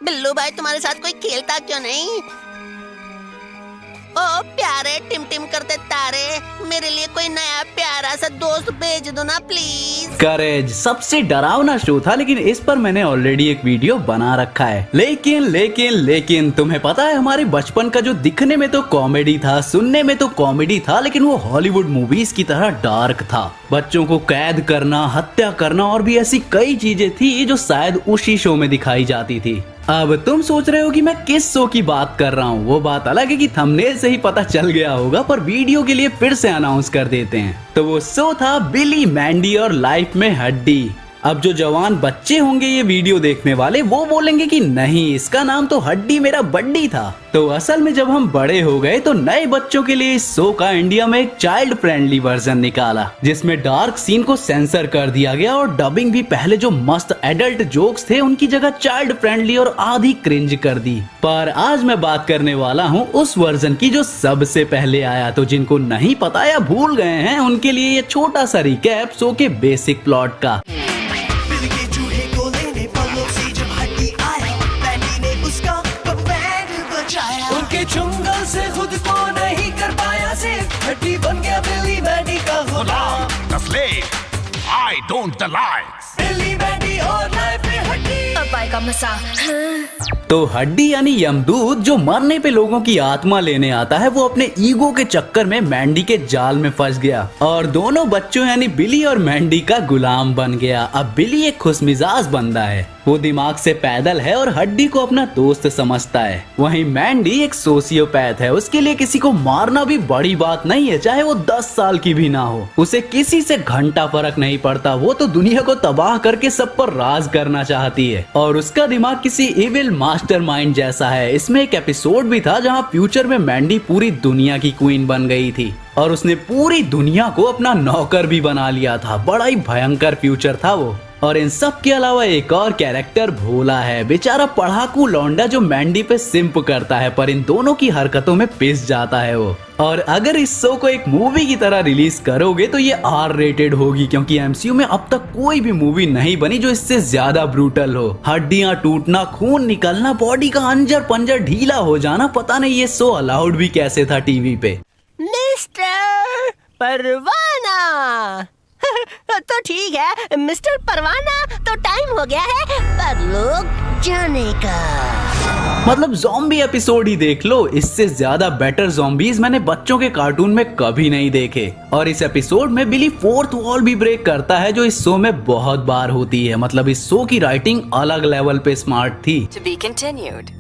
बिल्लू भाई तुम्हारे साथ कोई खेलता क्यों नहीं? ओ प्यारे टिम टिम करते तारे, मेरे लिए कोई नया प्यारा सा दोस्त भेज दो ना प्लीज। करेज सबसे डरावना शो था, लेकिन इस पर मैंने ऑलरेडी एक वीडियो बना रखा है। लेकिन तुम्हें पता है हमारे बचपन का जो दिखने में तो कॉमेडी था, सुनने में तो कॉमेडी था, लेकिन वो हॉलीवुड मूवीज की तरह डार्क था। बच्चों को कैद करना, हत्या करना और भी ऐसी कई चीजें थी जो शायद उसी शो में दिखाई जाती थी। अब तुम सोच रहे हो कि मैं किस शो की बात कर रहा हूँ। वो बात अलग है कि थंबनेल से ही पता चल गया होगा, पर वीडियो के लिए फिर से अनाउंस कर देते हैं। तो वो शो था बिली, मैंडी और लाइफ में हड्डी। अब जो जवान बच्चे होंगे ये वीडियो देखने वाले, वो बोलेंगे कि नहीं, इसका नाम तो हड्डी मेरा बड्डी था। तो असल में जब हम बड़े हो गए तो नए बच्चों के लिए इस शो का इंडिया में एक चाइल्ड फ्रेंडली वर्जन निकाला, जिसमें डार्क सीन को सेंसर कर दिया गया और डबिंग भी पहले जो मस्त एडल्ट जोक्स थे उनकी जगह चाइल्ड फ्रेंडली और आधी क्रिंज कर दी। पर आज मैं बात करने वाला हूँ उस वर्जन की जो सबसे पहले आया। तो जिनको नहीं पता या भूल गए हैं उनके लिए ये छोटा सा रिकैप शो के बेसिक प्लॉट का। चुंगल से खुद को नहीं कर पाया, से हड्डी बन गया बिली मैंडी का गुलाम। The slave, I don't the lies. बिली मैंडी और लाइफ में हड्डी। अब आएगा मजा। तो हड्डी यानी यमदूत जो मरने पे लोगों की आत्मा लेने आता है, वो अपने ईगो के चक्कर में मैंडी के जाल में फंस गया और दोनों बच्चों यानी बिली और मैंडी का गुलाम बन गया। अब बिली एक खुशमिजाज बंदा है, वो दिमाग से पैदल है और हड्डी को अपना दोस्त समझता है। वहीं मैंडी एक सोशियोपैथ है, उसके लिए किसी को मारना भी बड़ी बात नहीं है, चाहे वो 10 साल की भी ना हो। उसे किसी से घंटा फर्क नहीं पड़ता, वो तो दुनिया को तबाह करके सब पर राज करना चाहती है और उसका दिमाग किसी इविल मास्टरमाइंड जैसा है। इसमें एक एपिसोड भी था जहाँ फ्यूचर में मैंडी पूरी दुनिया की क्वीन बन गई थी और उसने पूरी दुनिया को अपना नौकर भी बना लिया था। बड़ा ही भयंकर फ्यूचर था वो। और इन सब के अलावा एक और कैरेक्टर भोला है, बेचारा पढ़ाकू लौंडा जो मैंडी पे सिंप करता है, पर इन दोनों की हरकतों में पिस जाता है वो। और अगर इस शो को एक मूवी की तरह रिलीज करोगे तो ये R-रेटेड होगी, क्योंकि MCU में अब तक कोई भी मूवी नहीं बनी जो इससे ज्यादा ब्रूटल हो। हड्डियां टूटना, खून निकलना, बॉडी का अंजर पंजर ढीला हो जाना, पता नहीं ये शो अलाउड भी कैसे था टीवी पे। मिस्टर परवाना तो ठीक है मिस्टर परवाना, तो टाइम हो गया है परलोक जाने का। मतलब ज़ॉम्बी एपिसोड ही देख लो, इससे ज्यादा बेटर ज़ॉम्बीज मैंने बच्चों के कार्टून में कभी नहीं देखे। और इस एपिसोड में बिली फोर्थ वॉल भी ब्रेक करता है, जो इस शो में बहुत बार होती है। मतलब इस शो की राइटिंग अलग लेवल पे स्मार्ट थी। To be continued.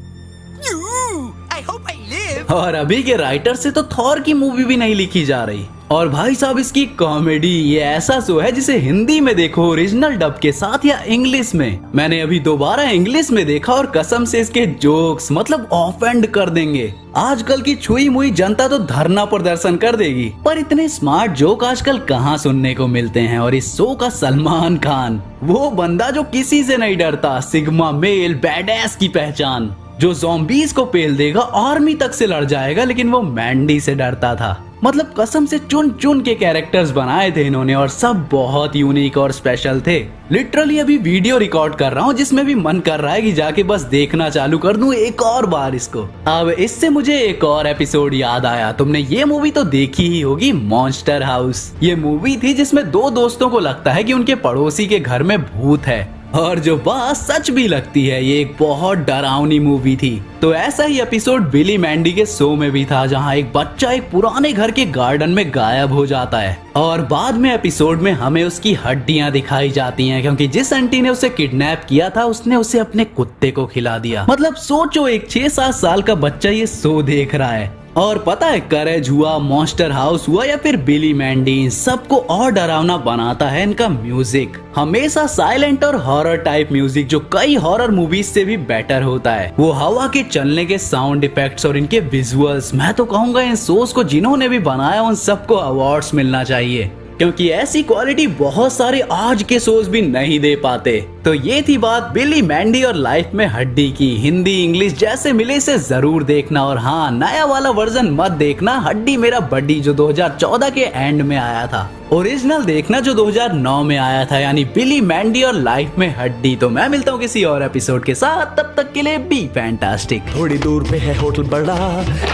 I hope I live. और अभी के राइटर से तो थॉर की मूवी भी नहीं लिखी जा रही। और भाई साहब इसकी कॉमेडी, ये ऐसा शो है जिसे हिंदी में देखो ओरिजिनल डब के साथ या इंग्लिश में। मैंने अभी दोबारा इंग्लिश में देखा और कसम से इसके जोक्स मतलब ऑफेंड कर देंगे। आजकल की छुई मुई जनता तो धरना प्रदर्शन कर देगी, पर इतने स्मार्ट जोक आजकल कहाँ सुनने को मिलते हैं। और इस शो का सलमान खान, वो बंदा जो किसी से नहीं डरता, सिग्मा मेल बैडएस की पहचान, जो ज़ॉम्बीज को पेल देगा, आर्मी तक से लड़ जाएगा, लेकिन वो मैंडी से डरता था। मतलब कसम से चुन चुन के कैरेक्टर्स बनाए थे इन्होंने और सब बहुत यूनिक और स्पेशल थे। लिटरली अभी वीडियो रिकॉर्ड कर रहा हूँ जिसमें भी मन कर रहा है कि जाके बस देखना चालू कर दूं एक और बार इसको। अब इससे मुझे एक और एपिसोड याद आया। तुमने ये मूवी तो देखी ही होगी, मॉन्स्टर हाउस। ये मूवी थी जिसमें दो दोस्तों को लगता है कि उनके पड़ोसी के घर में भूत है, और जो बात सच भी लगती है, ये एक बहुत डरावनी मूवी थी। तो ऐसा ही एपिसोड बिली मैंडी के शो में भी था, जहां एक बच्चा एक पुराने घर के गार्डन में गायब हो जाता है और बाद में एपिसोड में हमें उसकी हड्डियां दिखाई जाती हैं, क्योंकि जिस आंटी ने उसे किडनैप किया था उसने उसे अपने कुत्ते को खिला दिया। मतलब सोचो एक 6-7 साल का बच्चा ये शो देख रहा है। और पता है, करेज हुआ, मॉन्स्टर हाउस हुआ या फिर बिली मैंडी, सबको और डरावना बनाता है इनका म्यूजिक। हमेशा साइलेंट और हॉरर टाइप म्यूजिक, जो कई हॉरर मूवीज से भी बेटर होता है। वो हवा के चलने के साउंड इफेक्ट्स और इनके विजुअल्स, मैं तो कहूँगा इन शोज को जिन्होंने भी बनाया उन सबको अवार्ड्स मिलना चाहिए, क्योंकि ऐसी क्वालिटी बहुत सारे आज के शोज भी नहीं दे पाते। तो ये थी बात बिली मैंडी और लाइफ में हड्डी की। हिंदी इंग्लिश जैसे मिले इसे जरूर देखना, और हाँ, नया वाला वर्जन मत देखना, हड्डी मेरा बड्डी जो 2014 के एंड में आया था। ओरिजिनल देखना जो 2009 में आया था, यानी बिली मैंडी और लाइफ में हड्डी। तो मैं मिलता हूँ किसी और एपिसोड के साथ, तब तक के लिए बी फैंटास्टिक। थोड़ी दूर पे है होटल बड़ा,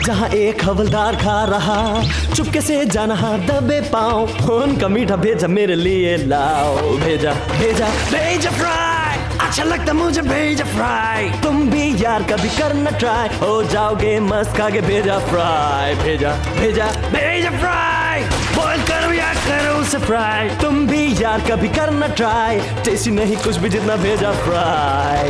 जहाँ एक हवलदार खा रहा, चुपके से जाना दबे पाओ, फोन का मीठा भेजा मेरे लिए लाओ। भेजा भेजा भेजा फ्राई, अच्छा लगता मुझे भेजा फ्राई। तुम भी यार कभी करना ट्राई, हो जाओगे मस्त खा के भेजा फ्राई। भेजा भेजा भेजा फ्राई, बॉइल करो या करो उसे फ्राई। तुम भी यार कभी करना ट्राई, टेस्टी नहीं कुछ भी जितना भेजा फ्राई।